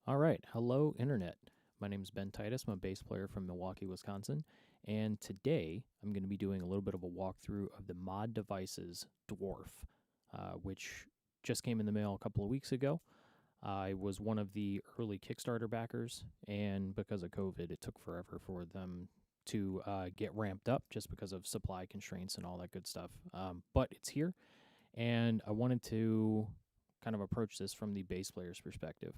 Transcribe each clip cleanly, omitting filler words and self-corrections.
All right, hello Internet. My name is Ben Titus. I'm a bass player from Milwaukee, Wisconsin, and today I'm going to be doing a little bit of a walkthrough of the MOD Devices Dwarf, which just came in the mail a couple of weeks ago. I was one of the early Kickstarter backers, and because of COVID, it took forever for them to get ramped up just because of supply constraints and all that good stuff. But it's here, and I wanted to kind of approach this from the bass player's perspective.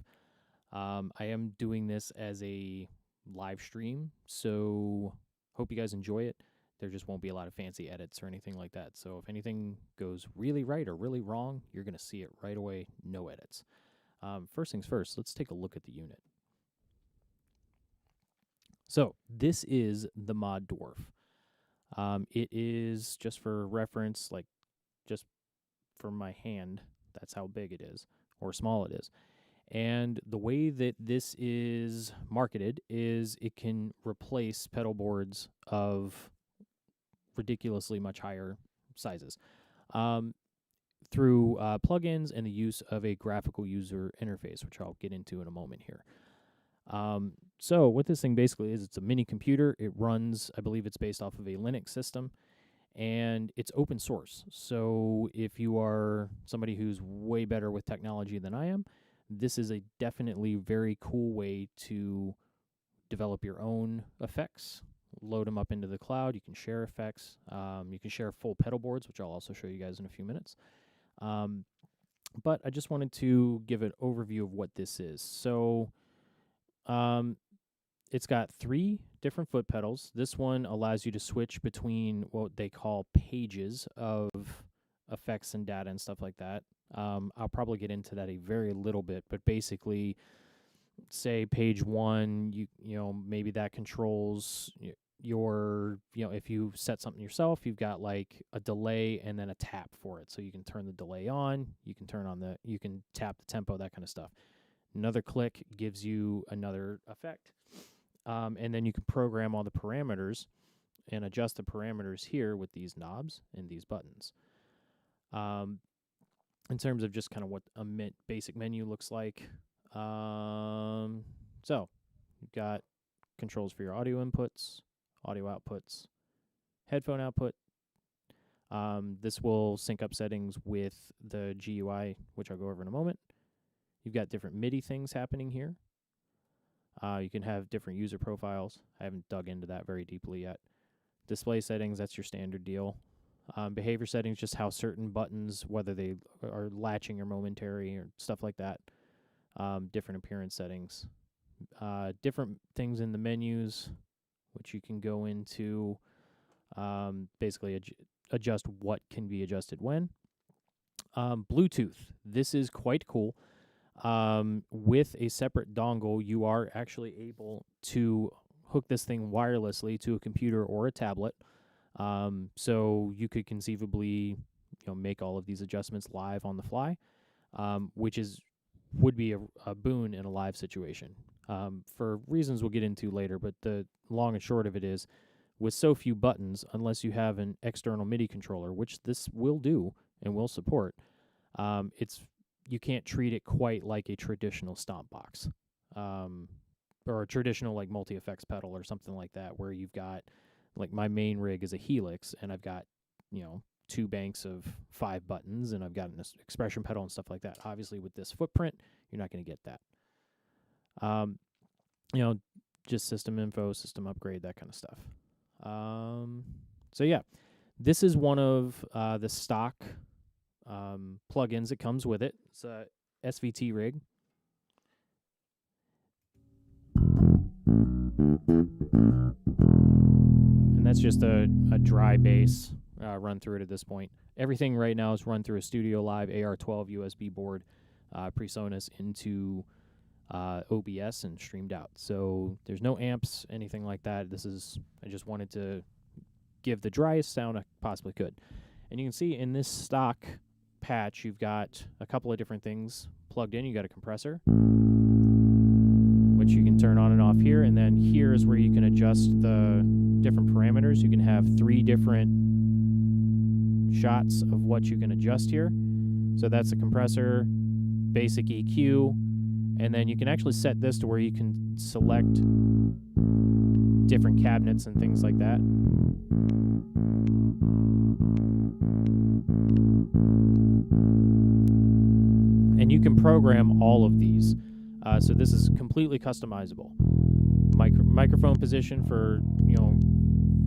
I am doing this as a live stream, so hope you guys enjoy it. There just won't be a lot of fancy edits or anything like that. So if anything goes really right or really wrong, you're going to see it right away, no edits. First things first, let's take a look at the unit. So this is the MOD Dwarf. It is, just for reference, like just for my hand, that's how big it is, or small it is. And the way that this is marketed is it can replace pedal boards of ridiculously much higher sizes through plugins and the use of a graphical user interface, which I'll get into in a moment here. So what this thing basically is, it's a mini computer. It runs, I believe it's based off of a Linux system, and it's open source. So if you are somebody who's way better with technology than I am, this is a definitely very cool way to develop your own effects, load them up into the cloud. You can share effects. You can share full pedal boards, which I'll also show you guys in a few minutes. But I just wanted to give an overview of what this is. So it's got 3 different foot pedals. This one allows you to switch between what they call pages of effects and data and stuff like that. I'll probably get into that a very little bit, but basically, say page 1, you know maybe that controls your, if you set something yourself, you've got like a delay and then a tap for it, so you can turn the delay on, you can tap the tempo, that kind of stuff. Another click gives you another effect, and then you can program all the parameters and adjust the parameters here with these knobs and these buttons. In terms of just kind of what a basic menu looks like. So you've got controls for your audio inputs, audio outputs, headphone output. This will sync up settings with the GUI, which I'll go over in a moment. You've got different MIDI things happening here. You can have different user profiles. I haven't dug into that very deeply yet. Display settings, that's your standard deal. Behavior settings, just how certain buttons, whether they are latching or momentary or stuff like that. Different appearance settings. Different things in the menus, which you can go into, basically adjust what can be adjusted when. Bluetooth. This is quite cool. With a separate dongle, you are actually able to hook this thing wirelessly to a computer or a tablet. So you could conceivably, make all of these adjustments live on the fly, which would be a boon in a live situation, for reasons we'll get into later. But the long and short of it is, with so few buttons, unless you have an external MIDI controller, which this will do and will support, you can't treat it quite like a traditional stomp box, or a traditional like multi-effects pedal or something like that, where you've got, like, my main rig is a Helix, and I've got, 2 banks of 5 buttons, and I've got an expression pedal and stuff like that. Obviously, with this footprint, you're not going to get that. Just system info, system upgrade, that kind of stuff. So yeah, this is one of the stock plugins that comes with it. It's a SVT rig. And that's just a dry bass run through it at this point. Everything right now is run through a Studio Live AR12 USB board, PreSonus into OBS and streamed out. So there's no amps, anything like that. I just wanted to give the driest sound I possibly could. And you can see in this stock patch, you've got a couple of different things plugged in. You got a compressor, which you can turn on and off here, and then here is where you can adjust the different parameters. You can have 3 different shots of what you can adjust here. So that's a compressor, basic EQ, And then you can actually set this to where you can select different cabinets and things like that. And you can program all of these. So this is completely customizable. Microphone position for,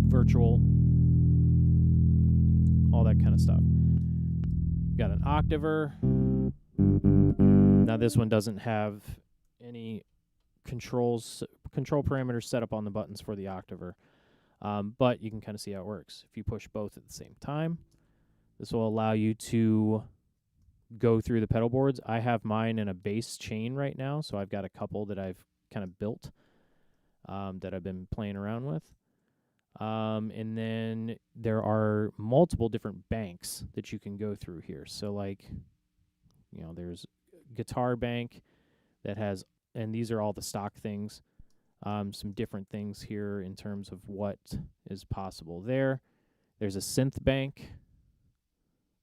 virtual, all that kind of stuff. Got an octaver. Now this one doesn't have any control parameters set up on the buttons for the octaver, but you can kind of see how it works. If you push both at the same time, this will allow you to go through the pedal boards. I have mine in a bass chain right now, so I've got a couple that I've kind of built that I've been playing around with. And then there are multiple different banks that you can go through here. So like, there's guitar bank that has, and these are all the stock things. Some different things here in terms of what is possible there. There's a synth bank,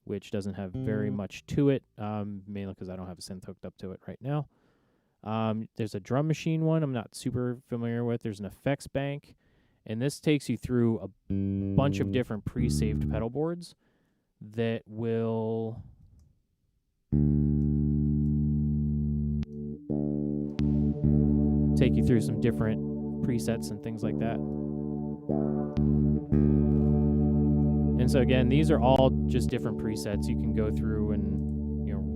which doesn't have very much to it, mainly because I don't have a synth hooked up to it right now. There's a drum machine one I'm not super familiar with. There's an effects bank, and this takes you through a bunch of different pre-saved pedal boards that will take you through some different presets and things like that. And so again, these are all just different presets. You can go through and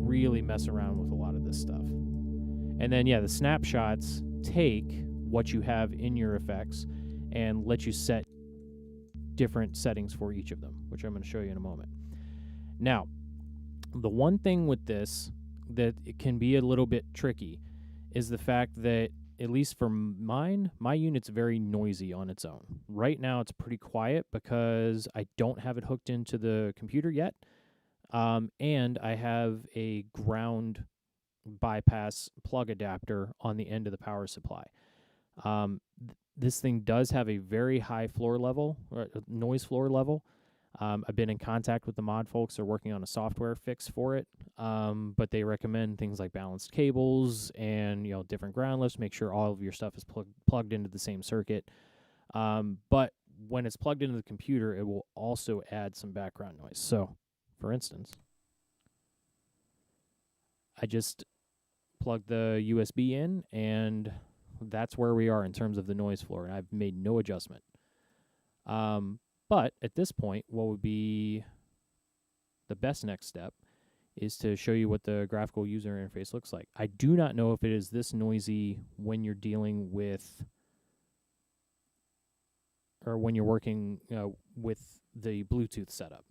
really mess around with a lot of this stuff. And then the snapshots take what you have in your effects and let you set different settings for each of them, which I'm going to show you in a moment. Now, the one thing with this that it can be a little bit tricky is the fact that, at least for mine, my unit's very noisy on its own. Right now, it's pretty quiet because I don't have it hooked into the computer yet, and I have a ground bypass plug adapter on the end of the power supply. This thing does have a very high floor level, or noise floor level. I've been in contact with the mod folks. They're working on a software fix for it, but they recommend things like balanced cables and different ground lifts. Make sure all of your stuff is plugged into the same circuit. But when it's plugged into the computer, it will also add some background noise. So, for instance, I just plugged the USB in, and that's where we are in terms of the noise floor, and I've made no adjustment. But at this point, what would be the best next step is to show you what the graphical user interface looks like. I do not know if it is this noisy when you're dealing with, or when you're working with the Bluetooth setup.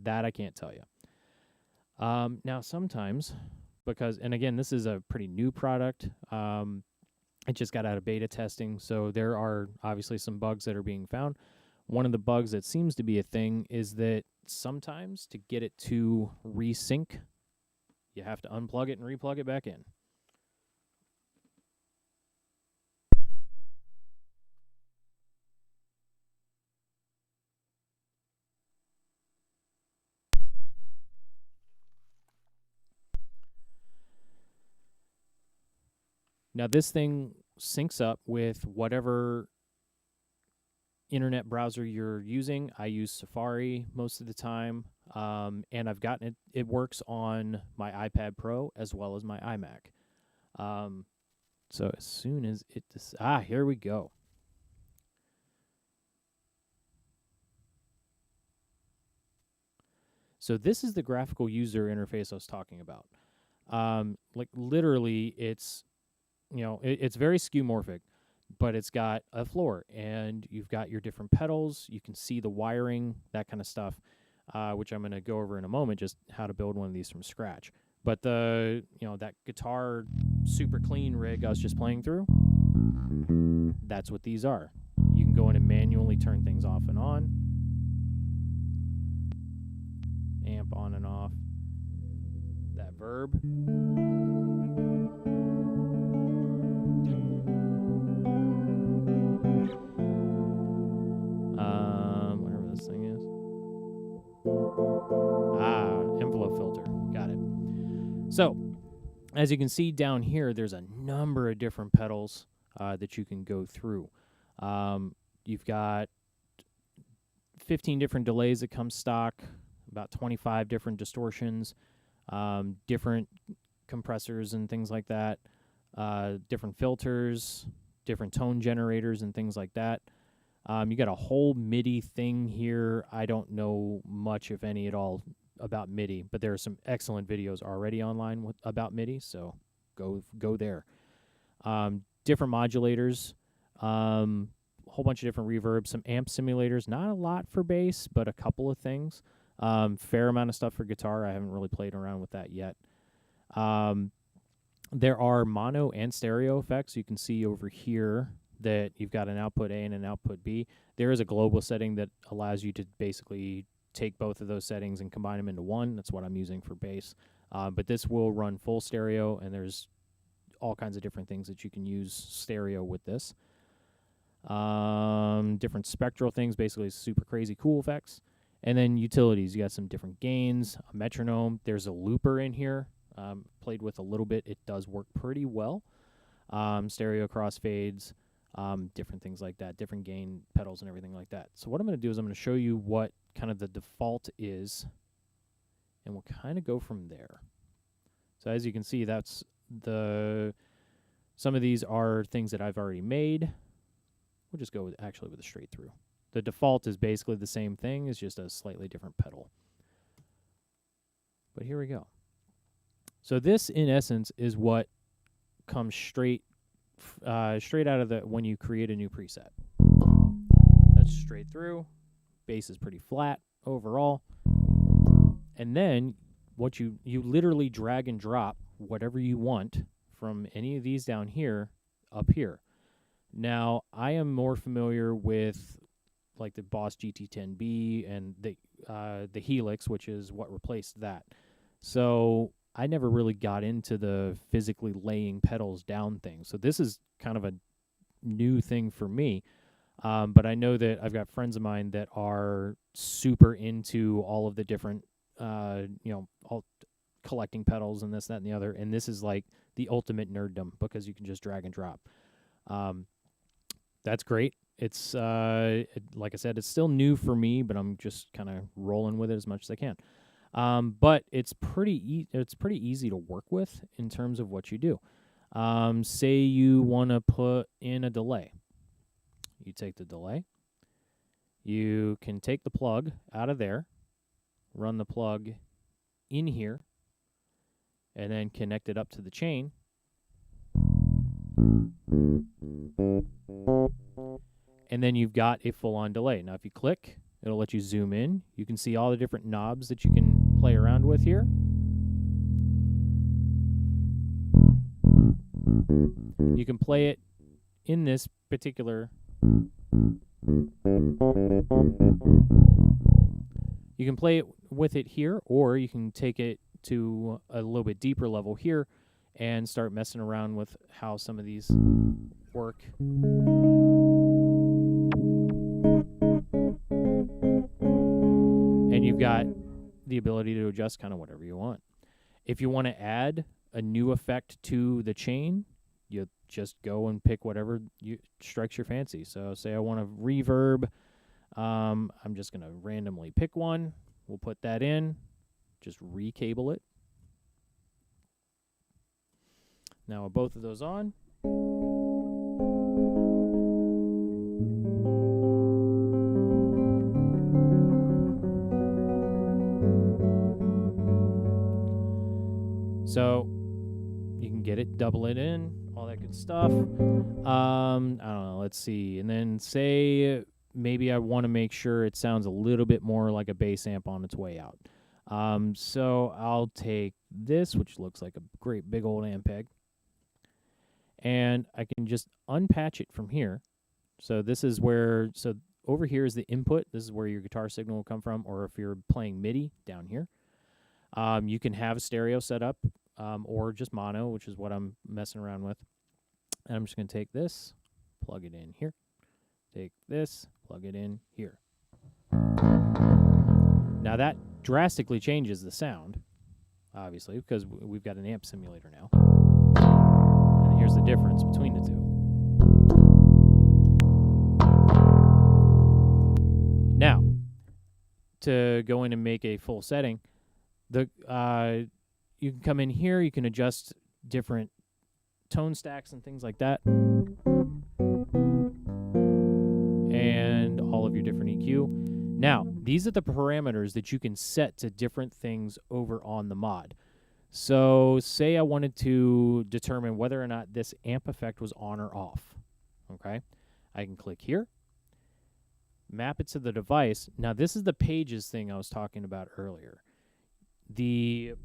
That I can't tell you. Now, sometimes, and again, this is a pretty new product. It just got out of beta testing, so there are obviously some bugs that are being found. One of the bugs that seems to be a thing is that sometimes to get it to resync, you have to unplug it and replug it back in. Now this thing syncs up with whatever internet browser you're using. I use Safari most of the time, and I've gotten it works on my iPad Pro as well as my iMac. So as soon as it here we go. So this is the graphical user interface I was talking about. Like literally, it's it's very skeuomorphic, but it's got a floor, and you've got your different pedals. You can see the wiring, that kind of stuff, which I'm going to go over in a moment, just how to build one of these from scratch. But the that guitar super clean rig I was just playing through, that's what these are. You can go in and manually turn things off and on, amp on and off, that verb. Whatever this thing is. Envelope filter. Got it. So, as you can see down here, there's a number of different pedals that you can go through. You've got 15 different delays that come stock, about 25 different distortions, different compressors and things like that, different filters, different tone generators and things like that. You got a whole MIDI thing here. I don't know much, if any at all, about MIDI, but there are some excellent videos already online about MIDI, so go there. Different modulators, a whole bunch of different reverbs, some amp simulators, not a lot for bass, but a couple of things. Fair amount of stuff for guitar. I haven't really played around with that yet. There are mono and stereo effects. You can see over here that you've got an output A and an output B. There is a global setting that allows you to basically take both of those settings and combine them into one. That's what I'm using for bass. But this will run full stereo, and there's all kinds of different things that you can use stereo with this. Different spectral things, basically super crazy cool effects. And then utilities, you got some different gains, a metronome. There's a looper in here. Played with a little bit. It does work pretty well. Stereo crossfades, different things like that, different gain pedals and everything like that. So what I'm going to do is I'm going to show you what kind of the default is, and we'll kind of go from there. So as you can see, that's some of these are things that I've already made. We'll just go with a straight through. The default is basically the same thing, it's just a slightly different pedal. But here we go. So this, in essence, is what comes straight out of when you create a new preset. That's straight through. Bass is pretty flat overall. And then what you literally drag and drop whatever you want from any of these down here up here. Now, I am more familiar with like the Boss GT10B and the Helix, which is what replaced that. So I never really got into the physically laying pedals down thing. So this is kind of a new thing for me. But I know that I've got friends of mine that are super into all of the different, all collecting pedals and this, that, and the other. And this is like the ultimate nerddom because you can just drag and drop. That's great. It's, like I said, it's still new for me, but I'm just kind of rolling with it as much as I can. But it's pretty easy to work with in terms of what you do. Say you want to put in a delay. You take the delay. You can take the plug out of there, run the plug in here, and then connect it up to the chain. And then you've got a full-on delay. Now, if you click, it'll let you zoom in. You can see all the different knobs that you can play around with here. You can play it in this particular... You can play it with it here, or you can take it to a little bit deeper level here and start messing around with how some of these work. And you've got the ability to adjust kind of whatever you want. If you want to add a new effect to the chain, you just go and pick whatever strikes your fancy. So say I want a reverb. I'm just going to randomly pick one. We'll put that in. Just recable it. Now with both of those on. So you can get it, double it in, all that good stuff. I don't know, let's see. And then say maybe I want to make sure it sounds a little bit more like a bass amp on its way out. So I'll take this, which looks like a great big old Ampeg, and I can just unpatch it from here. So this is where, so over here is the input. This is where your guitar signal will come from, or if you're playing MIDI, down here. You can have a stereo set up, or just mono, which is what I'm messing around with. And I'm just going to take this, plug it in here. Take this, plug it in here. Now that drastically changes the sound. obviously, because we've got an amp simulator now. And here's the difference between the two. Now, to go in and make a full setting, you can come in here, you can adjust different tone stacks and things like that. And all of your different EQ. Now, these are the parameters that you can set to different things over on the mod. So, say I wanted to determine whether or not this amp effect was on or off. Okay? I can click here, map it to the device. Now, this is the pages thing I was talking about earlier. The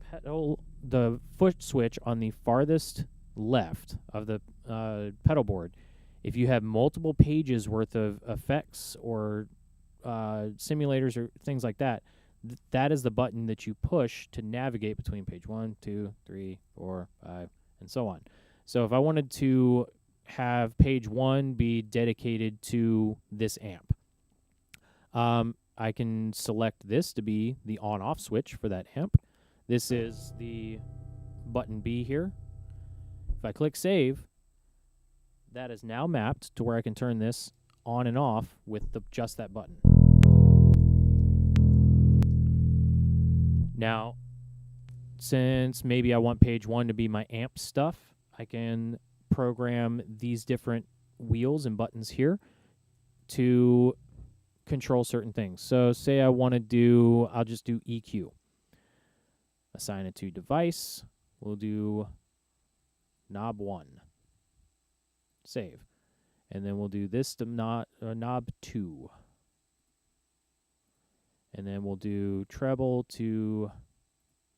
foot switch on the farthest left of the pedal board, if you have multiple pages worth of effects or simulators or things like that, that is the button that you push to navigate between page 1, 2, 3, 4, 5, and so on. So if I wanted to have page 1 be dedicated to this amp, I can select this to be the on-off switch for that amp. This is the button B here. If I click save, that is now mapped to where I can turn this on and off with just that button. Now, since maybe I want page 1 to be my amp stuff, I can program these different wheels and buttons here to control certain things. So say I want to do, I'll just do EQ. Assign it to device. We'll do knob 1. Save. And then we'll do this to knob 2. And then we'll do treble to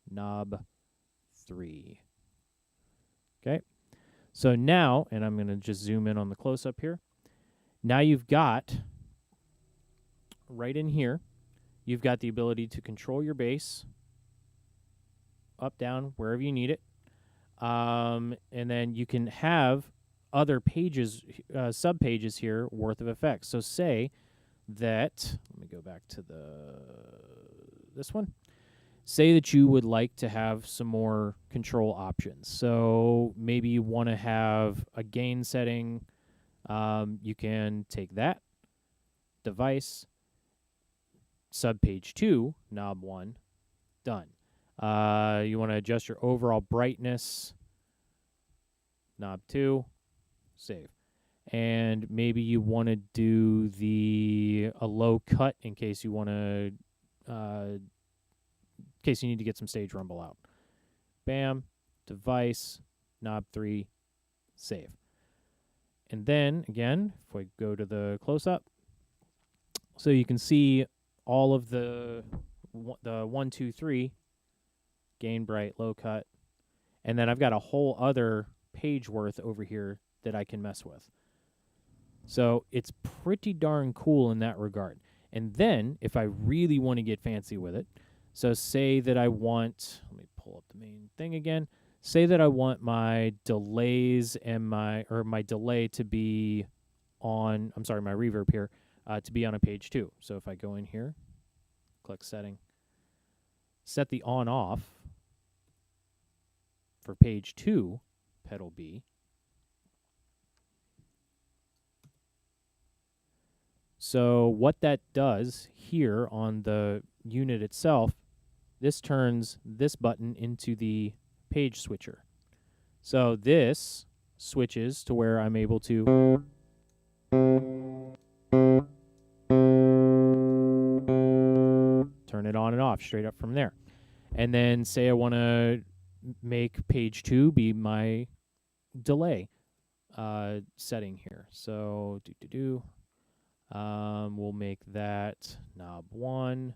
knob 3. Okay. So now, and I'm going to just zoom in on the close-up here. Now you've got, right in here, you've got the ability to control your bass up, down, wherever you need it. And then you can have other pages, sub-pages here worth of effects. So say that, let me go back to this one. Say that you would like to have some more control options. So maybe you want to have a gain setting. You can take that, device, sub-page 2, knob 1, done. You want to adjust your overall brightness, knob 2, save. And maybe you want to do a low cut in case you want to, in case you need to get some stage rumble out. Bam, device, knob 3, save. And then, again, if we go to the close-up, so you can see all of the 1, 2, 3, gain, bright, low cut. And then I've got a whole other page worth over here that I can mess with. So it's pretty darn cool in that regard. And then, if I really want to get fancy with it, so say that I want, let me pull up the main thing again. Say that I want my delays and my delay to be on, my reverb here, to be on a page 2. So if I go in here, click setting, set the on-off for page 2, pedal B. So what that does here on the unit itself, this turns this button into the page switcher. So this switches to where I'm able to turn it on and off straight up from there. And then say I want to make page 2 be my delay setting here. So we'll make that knob 1.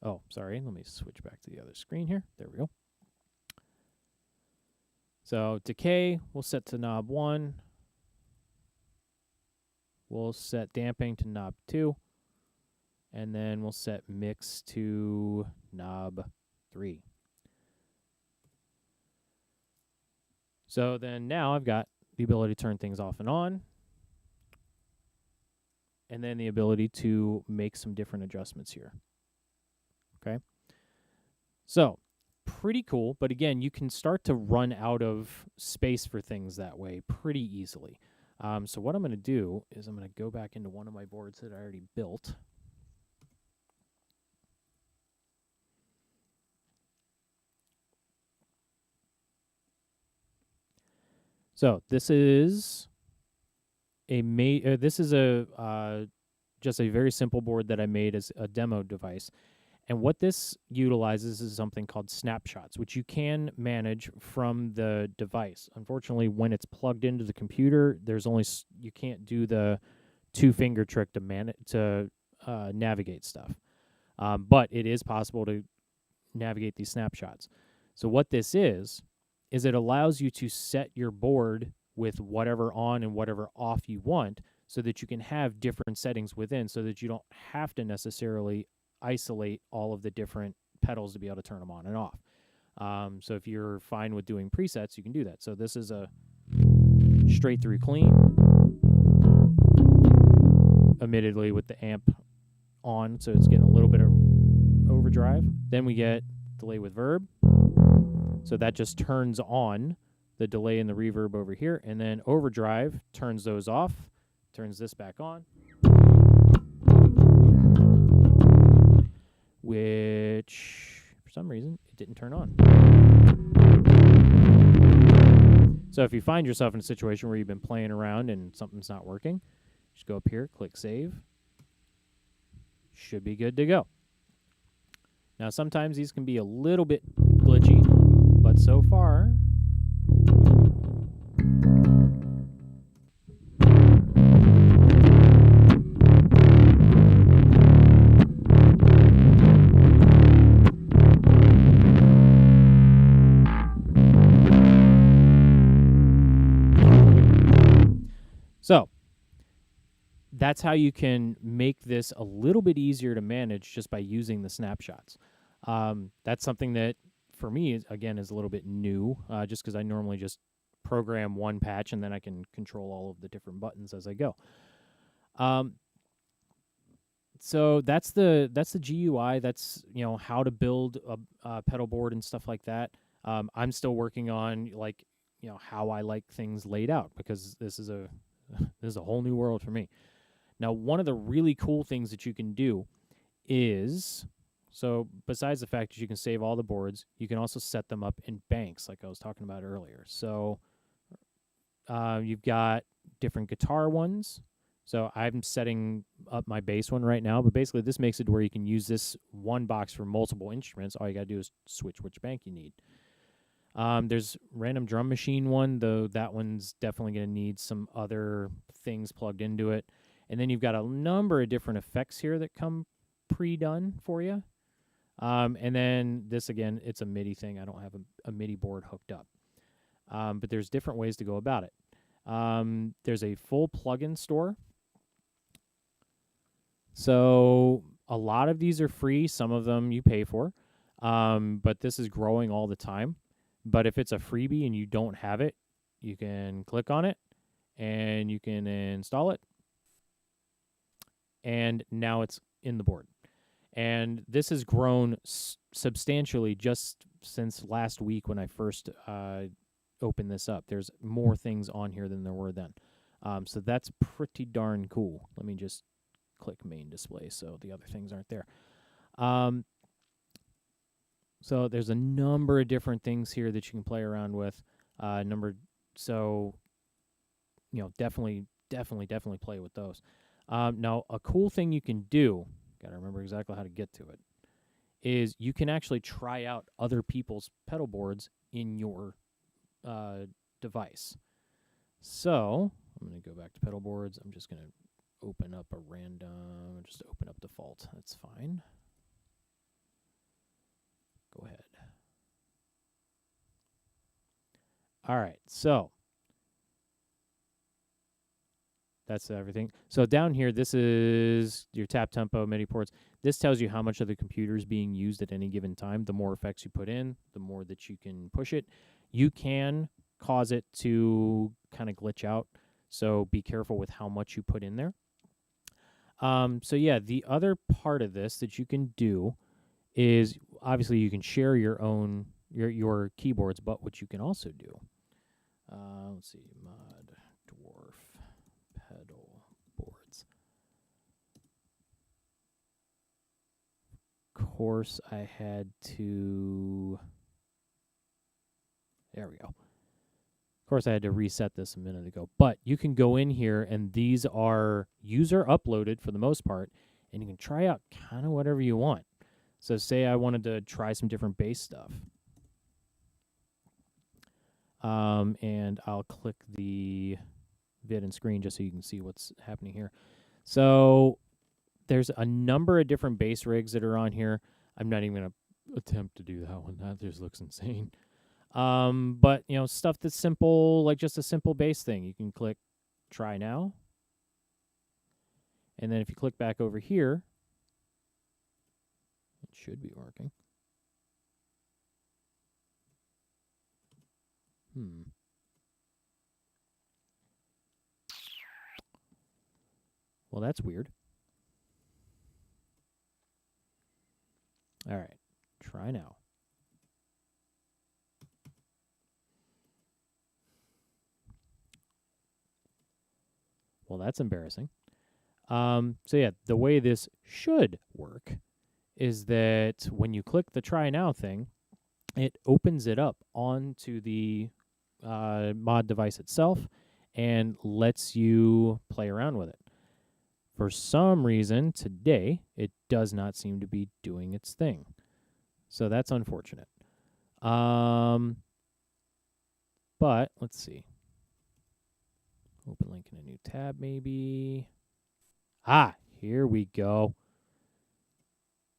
Oh, sorry. Let me switch back to the other screen here. There we go. So decay, we'll set to knob 1. We'll set damping to knob 2. And then we'll set mix to knob 3. So then now I've got the ability to turn things off and on. And then the ability to make some different adjustments here. Okay? So, pretty cool, but again, you can start to run out of space for things that way pretty easily. So what I'm going to do is I'm going to go back into one of my boards that I already built. So this is just a very simple board that I made as a demo device. And what this utilizes is something called snapshots, which you can manage from the device. Unfortunately, when it's plugged into the computer, you can't do the 2-finger trick to navigate stuff. But it is possible to navigate these snapshots. So what this is it allows you to set your board with whatever on and whatever off you want, so that you can have different settings within, so that you don't have to necessarily isolate all of the different pedals to be able to turn them on and off. So if you're fine with doing presets, you can do that. So this is a straight through clean, admittedly with the amp on, so it's getting a little bit of overdrive. Then we get delay with verb, so that just turns on the delay and the reverb over here, and then overdrive turns those off, turns this back on, which for some reason it didn't turn on. So if you find yourself in a situation where you've been playing around and something's not working, just go up here, click save. Should be good to go. Now sometimes these can be a little bit glitchy, but so far so that's how you can make this a little bit easier to manage just by using the snapshots. That's something that, for me, is a little bit new, just because I normally just program one patch and then I can control all of the different buttons as I go. So that's the GUI. That's how to build a pedal board and stuff like that. I'm still working on how I like things laid out, because this is a whole new world for me. Now, one of the really cool things that you can do is, so besides the fact that you can save all the boards, you can also set them up in banks, like I was talking about earlier. So you've got different guitar ones. So I'm setting up my bass one right now, but basically this makes it where you can use this one box for multiple instruments. All you got to do is switch which bank you need. There's random drum machine one, though that one's definitely going to need some other things plugged into it. And then you've got a number of different effects here that come pre-done for you. And then this, again, it's a MIDI thing. I don't have a MIDI board hooked up. But there's different ways to go about it. There's a full plugin store. So a lot of these are free. Some of them you pay for. But this is growing all the time. But if it's a freebie and you don't have it, you can click on it and you can install it. And now it's in the board. And this has grown substantially just since last week when I first opened this up. There's more things on here than there were then. So that's pretty darn cool. Let me just click main display so the other things aren't there. So there's a number of different things here that you can play around with. Definitely play with those. Now, a cool thing you can do, got to remember exactly how to get to it, is you can actually try out other people's pedal boards in your device. So I'm going to go back to pedal boards. I'm just going to open up just open up default. That's fine. Go ahead. All right, so that's everything. So down here, this is your tap tempo MIDI ports. This tells you how much of the computer is being used at any given time. The more effects you put in, the more that you can push it. You can cause it to kind of glitch out, so be careful with how much you put in there. So yeah, the other part of this that you can do is, obviously you can share your own your keyboards. But what you can also do, let's see, MOD Dwarf pedal boards. Of course, I had to. There we go. Of course, I had to reset this a minute ago. But you can go in here, and these are user uploaded for the most part, and you can try out kind of whatever you want. So say I wanted to try some different bass stuff. And I'll click the vid and screen just so you can see what's happening here. So there's a number of different bass rigs that are on here. I'm not even going to attempt to do that one. That just looks insane. But, you know, stuff that's simple, like just a simple bass thing. You can click try now. And then if you click back over here, it should be working. Well, that's weird. All right, try now. Well, that's embarrassing. So yeah, the way this should work is that when you click the try now thing, it opens it up onto the mod device itself and lets you play around with it. For some reason, today, it does not seem to be doing its thing. So that's unfortunate. But let's see. Open link in a new tab, maybe. Ah, here we go.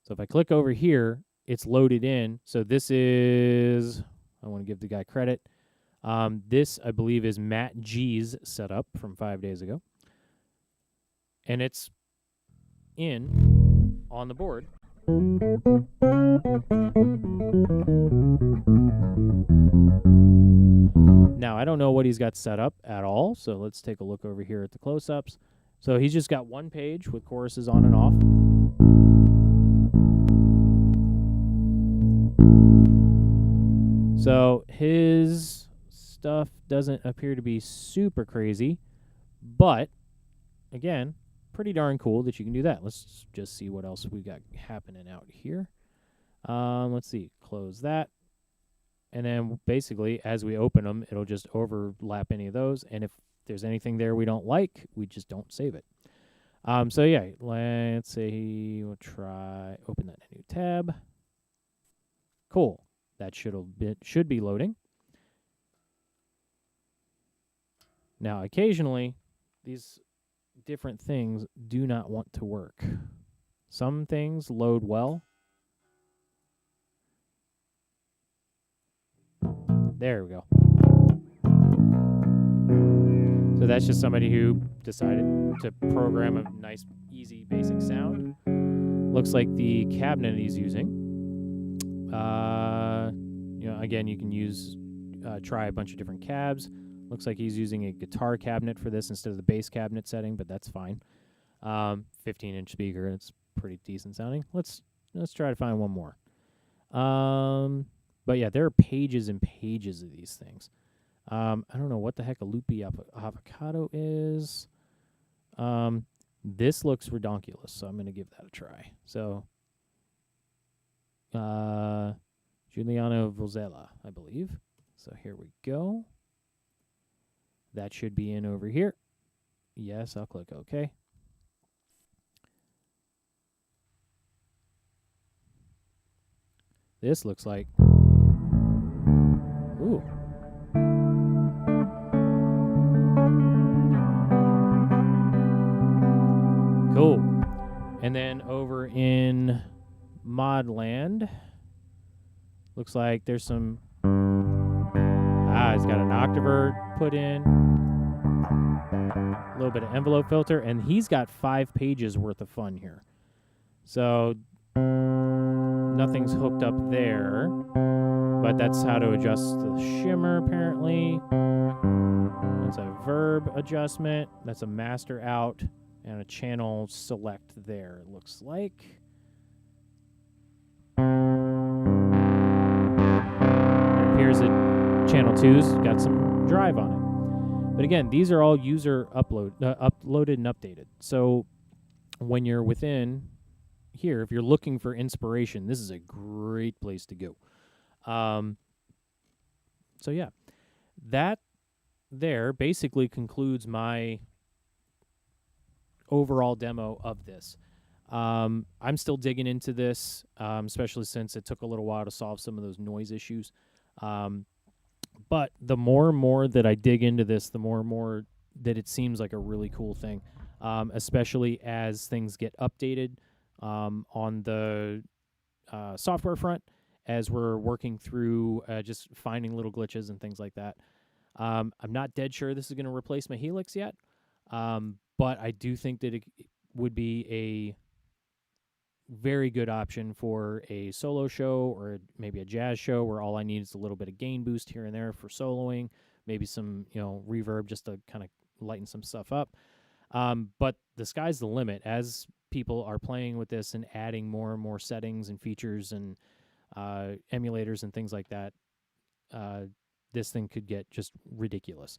So if I click over here, it's loaded in. So this is, I want to give the guy credit. This, I believe, is Matt G's setup from 5 days ago. And it's in on the board. Now, I don't know what he's got set up at all, so let's take a look over here at the close-ups. So he's just got one page with choruses on and off. So his stuff doesn't appear to be super crazy, but again, pretty darn cool that you can do that. Let's just see what else we got happening out here. Let's see, close that. And then basically, as we open them, it'll just overlap any of those. And if there's anything there we don't like, we just don't save it. So yeah, let's say we'll try open that in a new tab. Cool. That should be loading. Now, occasionally, these different things do not want to work. Some things load well. There we go. So that's just somebody who decided to program a nice, easy, basic sound. Looks like the cabinet he's using. You know, again, you can use try a bunch of different cabs. Looks like he's using a guitar cabinet for this instead of the bass cabinet setting, but that's fine. 15-inch speaker, it's pretty decent sounding. Let's try to find one more. But yeah, there are pages and pages of these things. I don't know what the heck a loopy avocado is. This looks redonkulous, so I'm going to give that a try. So, Giuliano Vozella, I believe. So here we go. That should be in over here. Yes, I'll click OK. This looks like... Ooh. Cool. And then over in Modland, looks like there's some... he's got an octaver put in. A little bit of envelope filter. And he's got 5 pages worth of fun here. So nothing's hooked up there. But that's how to adjust the shimmer, apparently. That's a verb adjustment. That's a master out. And a channel select there, it looks like. channel 2's got some drive on it. But again, these are all user uploaded and updated. So when you're within here, if you're looking for inspiration, this is a great place to go. So yeah, that there basically concludes my overall demo of this. I'm still digging into this, especially since it took a little while to solve some of those noise issues. But the more and more that I dig into this, the more and more that it seems like a really cool thing, especially as things get updated on the software front, as we're working through just finding little glitches and things like that. I'm not dead sure this is going to replace my Helix yet, but I do think that it would be a very good option for a solo show or maybe a jazz show where all I need is a little bit of gain boost here and there for soloing, maybe some, reverb just to kind of lighten some stuff up. But the sky's the limit as people are playing with this and adding more and more settings and features and emulators and things like that. This thing could get just ridiculous.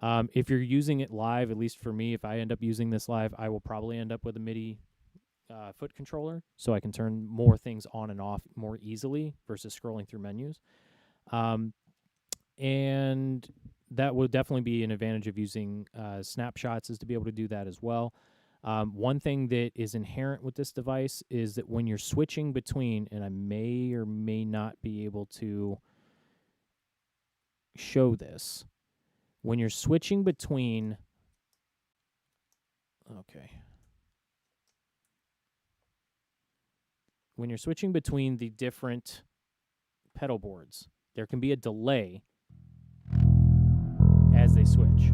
If you're using it live, at least for me, if I end up using this live, I will probably end up with a MIDI foot controller, so I can turn more things on and off more easily versus scrolling through menus. And that would definitely be an advantage of using snapshots, is to be able to do that as well. One thing that is inherent with this device is that when you're switching between, and I may or may not be able to show this, when you're switching between, when you're switching between the different pedal boards, there can be a delay as they switch.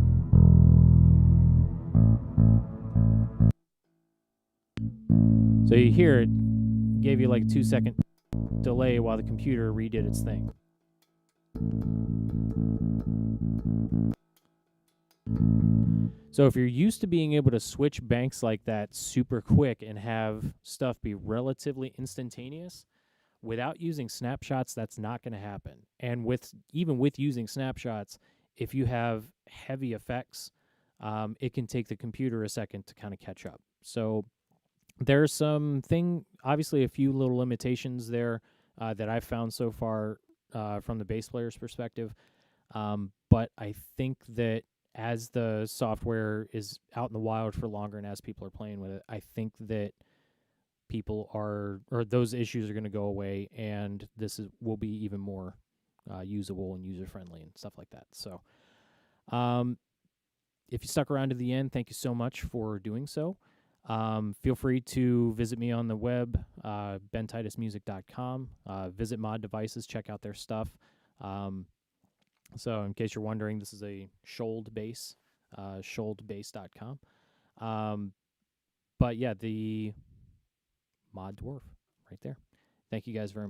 So you hear it gave you like a 2-second delay while the computer redid its thing. So if you're used to being able to switch banks like that super quick and have stuff be relatively instantaneous, without using snapshots, that's not going to happen. And even with using snapshots, if you have heavy effects, it can take the computer a second to kind of catch up. So there's obviously a few little limitations there that I've found so far from the bass player's perspective. But I think that as the software is out in the wild for longer and as people are playing with it, I think that those issues are going to go away, and will be even more usable and user-friendly and stuff like that. So if you stuck around to the end, thank you so much for doing so. Feel free to visit me on the web, bentitusmusic.com. Visit Mod Devices, check out their stuff. So in case you're wondering, this is a Schold bass, scholdbass.com. But yeah, the MOD Dwarf right there. Thank you guys very much.